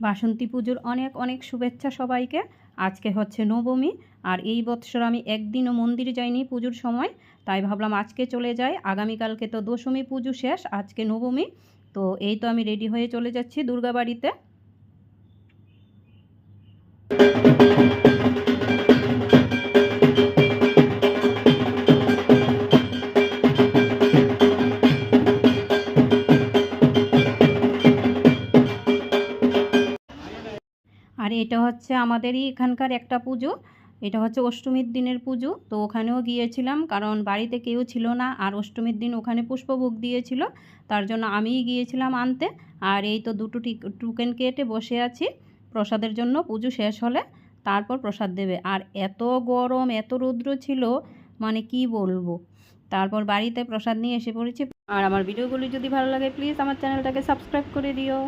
বাসন্তী পুজোর অনেক অনেক শুভেচ্ছা সবাইকে। আজকে হচ্ছে নবমী, আর এই বছর আমি একদিনও মন্দিরে যাইনি পুজোর সময়, তাই ভাবলাম আজকে চলে যাই। আগামীকালকে তো দশমী পুজো শেষ, আজকে নবমী। তো এই তো আমি রেডি হয়ে চলে যাচ্ছি দুর্গাবাড়িতে। আর এটা হচ্ছে আমাদেরই এখানকার একটা পুজো, এটা হচ্ছে অষ্টমীর দিনের পুজো। তো ওখানেও গিয়েছিলাম, কারণ বাড়িতে কেউ ছিল না, আর অষ্টমীর দিন ওখানে পুষ্পভোগ দিয়েছিল, তার জন্য আমিই গিয়েছিলাম আনতে। আর এই তো দুটো টোকেন কেটে বসে আছি প্রসাদের জন্য। পুজো শেষ হলে তারপর প্রসাদ দেবে। আর এত গরম, এত রৌদ্র ছিল, মানে কি বলবো। তারপর বাড়িতে প্রসাদ নিয়ে এসে পড়েছি। আর আমার ভিডিওগুলি যদি ভালো লাগে প্লিজ আমার চ্যানেলটাকে সাবস্ক্রাইব করে দিও।